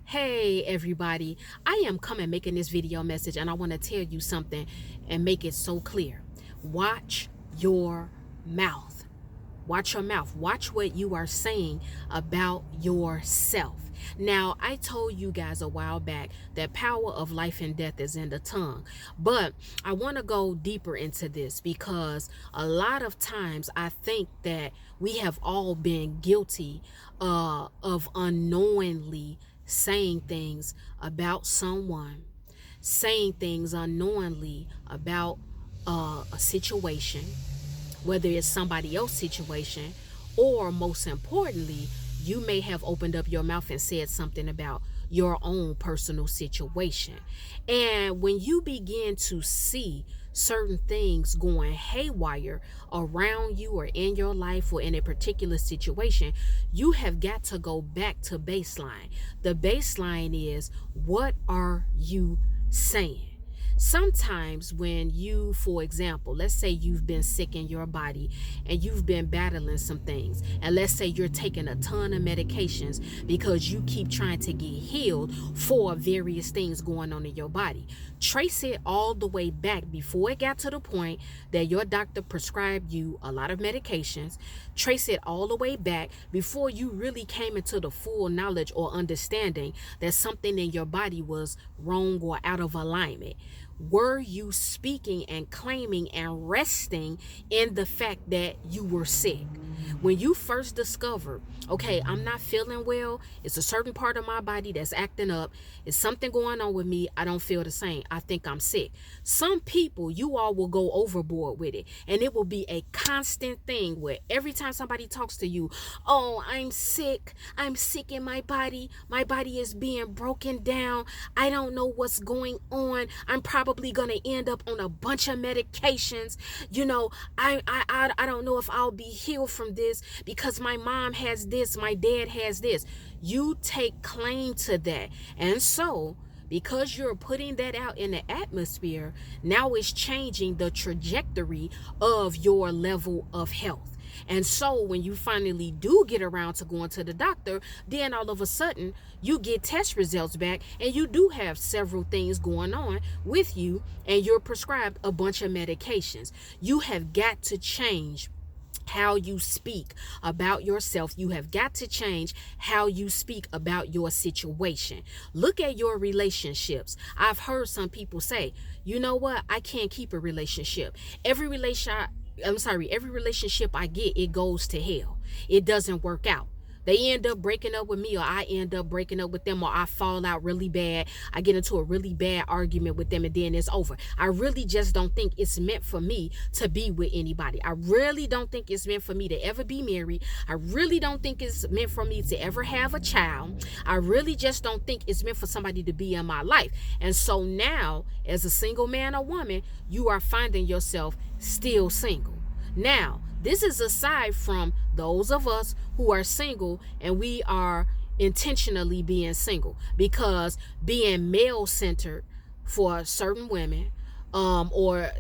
Hey everybody, I am coming making this video message and I want to tell you something and make it so clear. Watch your mouth. Watch your mouth. Watch what you are saying about yourself. Now, I told you guys a while back that power of life and death is in the tongue. But I want to go deeper into this because a lot of times I think that we have all been guilty of unknowingly saying things about someone, saying things unknowingly about a situation, whether it's somebody else's situation, or most importantly, you may have opened up your mouth and said something about your own personal situation. And when you begin to see certain things going haywire around you or in your life or in a particular situation, you have got to go back to baseline. The baseline is, what are you saying? Sometimes when you, for example, let's say you've been sick in your body and you've been battling some things, and let's say you're taking a ton of medications because you keep trying to get healed for various things going on in your body. Trace it all the way back before it got to the point that your doctor prescribed you a lot of medications. Trace it all the way back before you really came into the full knowledge or understanding that something in your body was wrong or out of alignment. Were you speaking and claiming and resting in the fact that you were sick? When you first discovered, okay, I'm not feeling well, it's a certain part of my body that's acting up, it's something going on with me, I don't feel the same, I think I'm sick. Some people, you all will go overboard with it, and it will be a constant thing where every time somebody talks to you, oh, I'm sick in my body is being broken down, I don't know what's going on, I'm probably gonna end up on a bunch of medications, I don't know if I'll be healed from this because my mom has this, my dad has this. You take claim to that. And so, because you're putting that out in the atmosphere, now it's changing the trajectory of your level of health. And so when you finally do get around to going to the doctor, then all of a sudden you get test results back and you do have several things going on with you and you're prescribed a bunch of medications. You have got to change how you speak about yourself. You have got to change how you speak about your situation. Look at your relationships. I've heard some people say, you know what, I can't keep a relationship. Every relationship I get, it goes to hell. It doesn't work out. They end up breaking up with me, or I end up breaking up with them, or I fall out really bad. I get into a really bad argument with them and then it's over. I really just don't think it's meant for me to be with anybody. I really don't think it's meant for me to ever be married. I really don't think it's meant for me to ever have a child. I really just don't think it's meant for somebody to be in my life. And so now, as a single man or woman, you are finding yourself still single. Now, this is aside from those of us who are single and we are intentionally being single, because being male-centered for certain women, or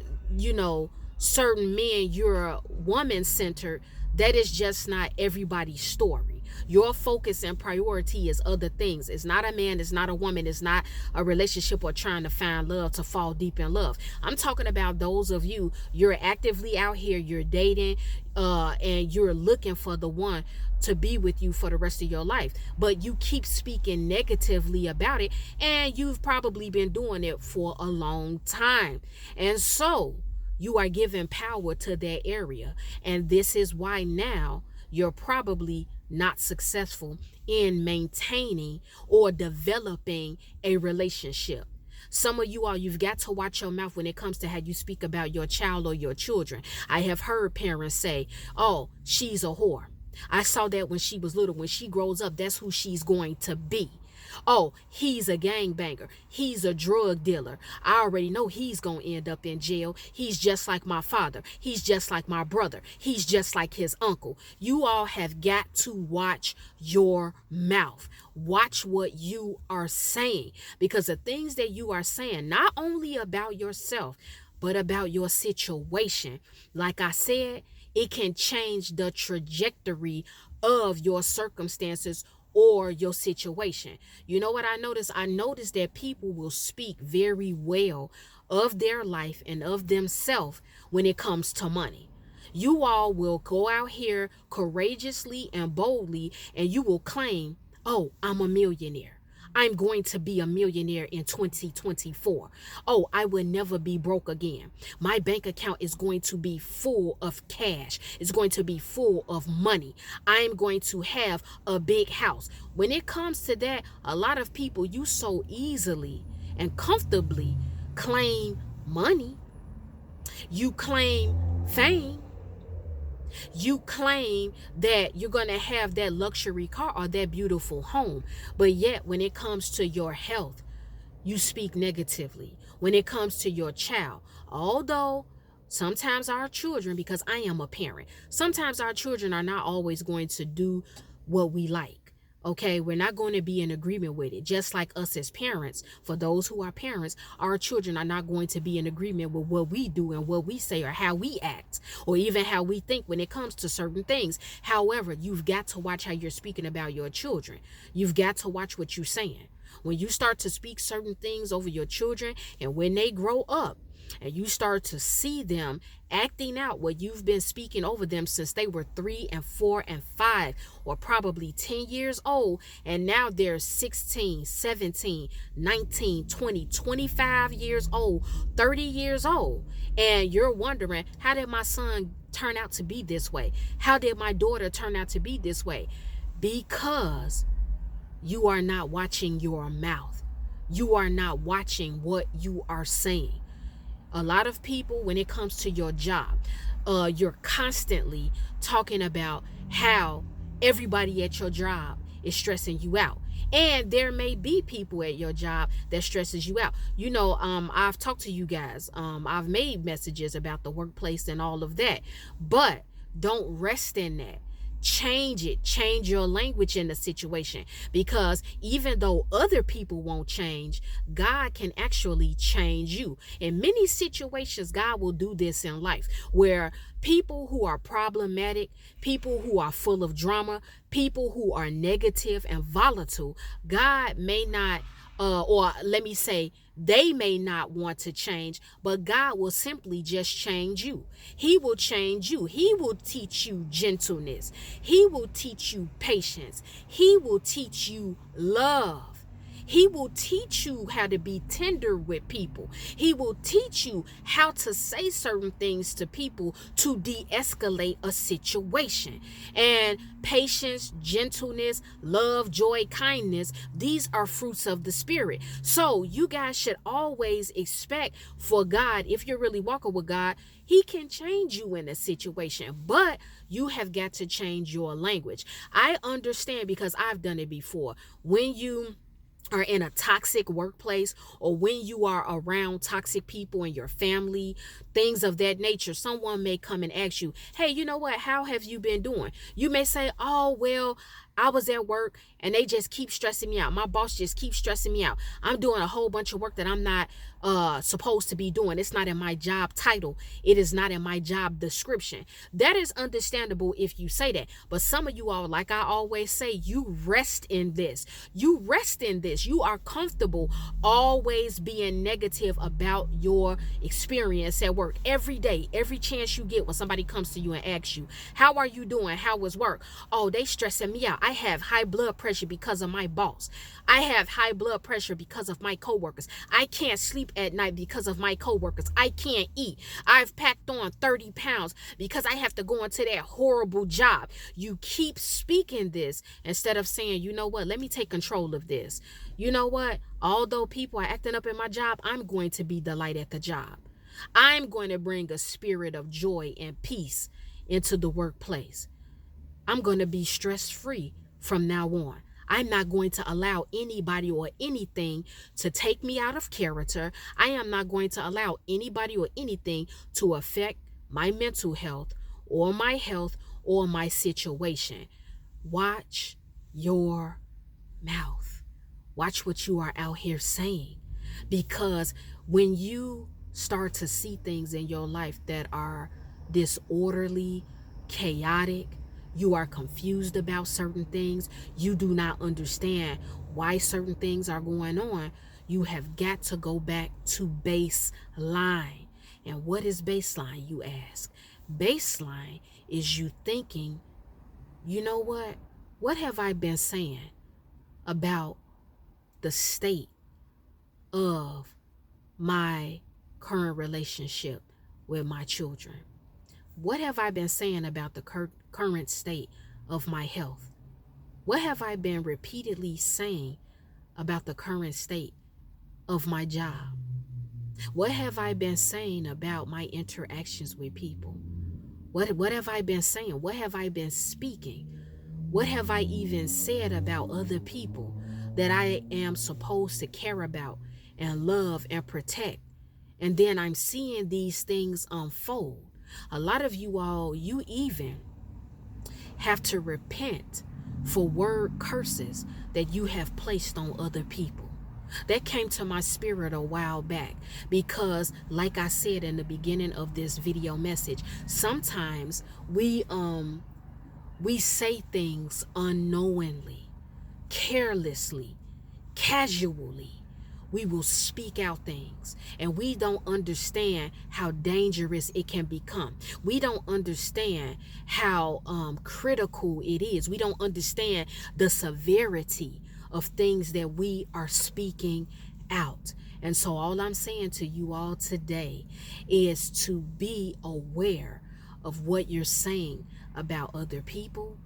certain men, you're woman-centered, that is just not everybody's story. Your focus and priority is other things. It's not a man, it's not a woman, it's not a relationship or trying to find love, to fall deep in love. I'm talking about those of you, you're actively out here, you're dating, and you're looking for the one to be with you for the rest of your life, but you keep speaking negatively about it, and you've probably been doing it for a long time. And so you are giving power to that area, and this is why now you're probably not successful in maintaining or developing a relationship. Some of you all, you've got to watch your mouth when it comes to how you speak about your child or your children. I have heard parents say, oh, she's a whore. I saw that when she was little. When she grows up, that's who she's going to be. Oh, he's a gangbanger. He's a drug dealer. I already know he's going to end up in jail. He's just like my father. He's just like my brother. He's just like his uncle. You all have got to watch your mouth. Watch what you are saying, because the things that you are saying, not only about yourself, but about your situation, like I said, it can change the trajectory of your circumstances or your situation. You know what I noticed? I noticed that people will speak very well of their life and of themselves when it comes to money. You all will go out here courageously and boldly, and you will claim, oh, I'm a millionaire. I'm going to be a millionaire in 2024. Oh, I will never be broke again. My bank account is going to be full of cash. It's going to be full of money. I am going to have a big house. When it comes to that, a lot of people, you so easily and comfortably claim money. You claim fame. You claim that you're going to have that luxury car or that beautiful home. But yet, when it comes to your health, you speak negatively. When it comes to your child, although sometimes our children, because I am a parent, sometimes our children are not always going to do what we like. Okay, we're not going to be in agreement with it. Just like us as parents, for those who are parents, our children are not going to be in agreement with what we do and what we say or how we act or even how we think when it comes to certain things. However, you've got to watch how you're speaking about your children. You've got to watch what you're saying. When you start to speak certain things over your children and when they grow up, and you start to see them acting out what you've been speaking over them since they were 3 and 4 and 5 or probably 10 years old, and now they're 16, 17, 19, 20, 25 years old, 30 years old, and you're wondering, how did my son turn out to be this way? How did my daughter turn out to be this way? Because you are not watching your mouth. You are not watching what you are saying. A lot of people, when it comes to your job, you're constantly talking about how everybody at your job is stressing you out. And there may be people at your job that stresses you out. You know, I've talked to you guys. I've made messages about the workplace and all of that. But don't rest in that. Change it. Change your language in the situation, because even though other people won't change, God can actually change you. In many situations, God will do this in life where people who are problematic, people who are full of drama, people who are negative and volatile, God may not or let me say, they may not want to change, but God will simply just change you. He will change you. He will teach you gentleness. He will teach you patience. He will teach you love. He will teach you how to be tender with people. He will teach you how to say certain things to people to de-escalate a situation. And patience, gentleness, love, joy, kindness, these are fruits of the Spirit. So you guys should always expect for God, if you're really walking with God, He can change you in a situation, but you have got to change your language. I understand, because I've done it before. When you are in a toxic workplace, or when you are around toxic people in your family, things of that nature, someone may come and ask you, hey, you know what, how have you been doing? You may say, oh, well, I was at work and they just keep stressing me out. My boss just keeps stressing me out. I'm doing a whole bunch of work that I'm not supposed to be doing. It's not in my job title. It is not in my job description. That is understandable if you say that. But some of you all, like I always say, you rest in this. You rest in this. You are comfortable always being negative about your experience at work. Every day, every chance you get, when somebody comes to you and asks you, how are you doing? How was work? Oh, they stressing me out. I have high blood pressure because of my boss. I have high blood pressure because of my coworkers. I can't sleep at night because of my coworkers. I can't eat. I've packed on 30 pounds because I have to go into that horrible job. You keep speaking this instead of saying, you know what, let me take control of this. You know what, although people are acting up in my job, I'm going to be the light at the job. I'm going to bring a spirit of joy and peace into the workplace. I'm going to be stress-free from now on. I'm not going to allow anybody or anything to take me out of character. I am not going to allow anybody or anything to affect my mental health or my health or my situation. Watch your mouth. Watch what you are out here saying. Because when you start to see things in your life that are disorderly, chaotic, You are confused about certain things. You do not understand why certain things are going on. You have got to go back to baseline. And what is baseline, you ask? Baseline is you thinking, you know what? What have I been saying about the state of my current relationship with my children? What have I been saying about the current state of my health? What have I been repeatedly saying about the current state of my job? What have I been saying about my interactions with people? What have I been saying? What have I been speaking? What have I even said about other people that I am supposed to care about and love and protect? And then I'm seeing these things unfold. A lot of you all, you even have to repent for word curses that you have placed on other people. That came to my spirit a while back because, like I said in the beginning of this video message, sometimes we say things unknowingly, carelessly, casually. We will speak out things and we don't understand how dangerous it can become. We don't understand how critical it is. We don't understand the severity of things that we are speaking out. And so all I'm saying to you all today is to be aware of what you're saying about other people.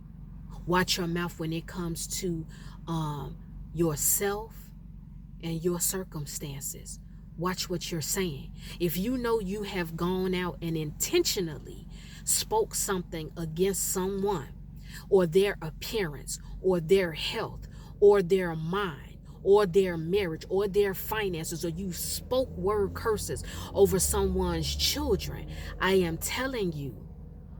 Watch your mouth when it comes to yourself and your circumstances. Watch what you're saying. If you know you have gone out and intentionally spoke something against someone or their appearance or their health or their mind or their marriage or their finances, or you spoke word curses over someone's children, I am telling you,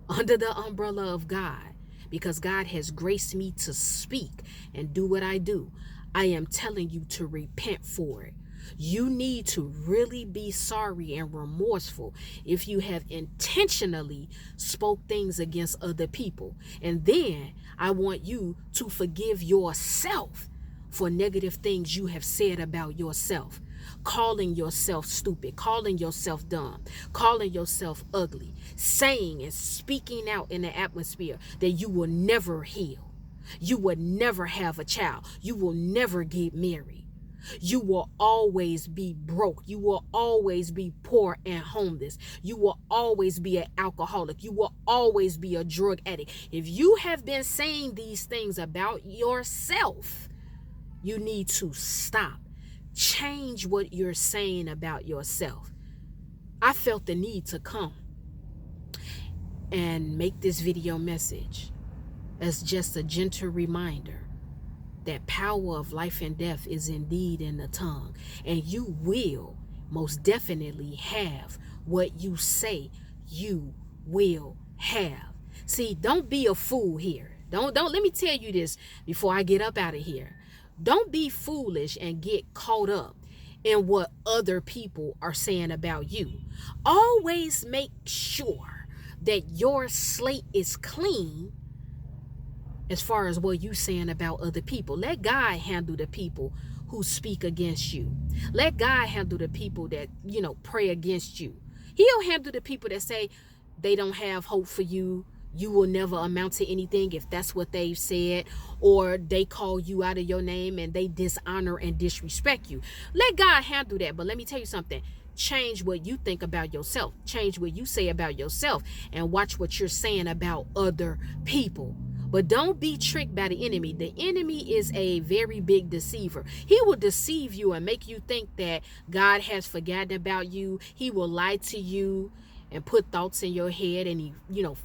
under the umbrella of God, because God has graced me to speak and do what I do, I am telling you to repent for it. You need to really be sorry and remorseful if you have intentionally spoke things against other people. And then I want you to forgive yourself for negative things you have said about yourself. Calling yourself stupid, calling yourself dumb, calling yourself ugly, saying and speaking out in the atmosphere that you will never heal. You will never have a child. You will never get married. You will always be broke. You will always be poor and homeless. You will always be an alcoholic. You will always be a drug addict. If you have been saying these things about yourself, you need to stop. Change what you're saying about yourself. I felt the need to come and make this video message as just a gentle reminder that power of life and death is indeed in the tongue, and you will most definitely have what you say you will have. See, don't be a fool here. Don't let me tell you this before I get up out of here. Don't be foolish and get caught up in what other people are saying about you. Always make sure that your slate is clean as far as what you saying about other people. Let God handle the people who speak against you. Let God handle the people that, pray against you. He'll handle the people that say they don't have hope for you. You will never amount to anything if that's what they've said, or they call you out of your name and they dishonor and disrespect you. Let God handle that. But let me tell you something. Change what you think about yourself. Change what you say about yourself, and watch what you're saying about other people. But don't be tricked by the enemy. The enemy is a very big deceiver. He will deceive you and make you think that God has forgotten about you. He will lie to you and put thoughts in your head and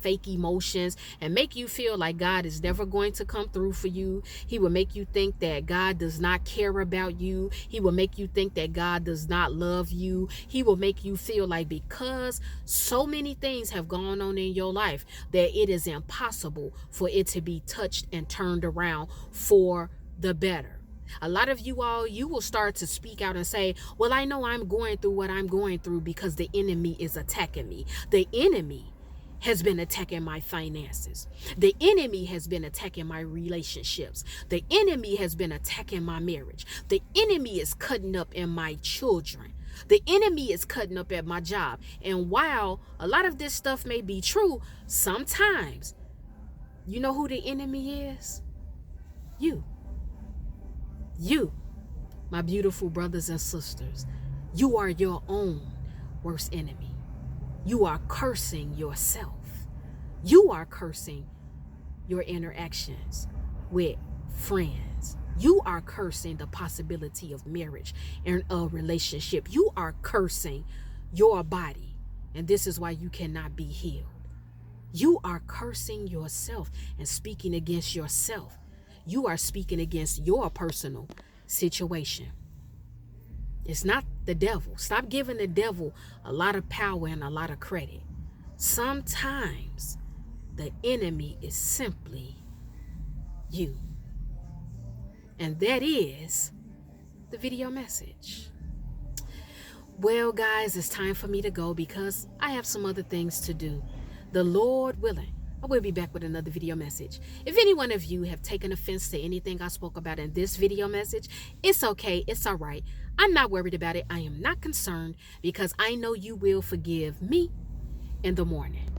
fake emotions and make you feel like God is never going to come through for you. He will make you think that God does not care about you. He will make you think that God does not love you. He will make you feel like because so many things have gone on in your life that it is impossible for it to be touched and turned around for the better. A lot of you all, you will start to speak out and say, well, I know I'm going through what I'm going through because the enemy is attacking me. The enemy has been attacking my finances. The enemy has been attacking my relationships. The enemy has been attacking my marriage. The enemy is cutting up in my children. The enemy is cutting up at my job. And while a lot of this stuff may be true, sometimes, you know who the enemy is? You. You, my beautiful brothers and sisters. You are your own worst enemy. You are cursing yourself. You are cursing your interactions with friends. You are cursing the possibility of marriage and a relationship. You are cursing your body. And this is why you cannot be healed. You are cursing yourself and speaking against yourself. You are speaking against your personal situation. It's not the devil. Stop giving the devil a lot of power and a lot of credit. Sometimes the enemy is simply you. And that is the video message. Well, guys, it's time for me to go because I have some other things to do. The Lord willing, I will be back with another video message. If any one of you have taken offense to anything I spoke about in this video message, it's okay. It's all right. I'm not worried about it. I am not concerned because I know you will forgive me in the morning.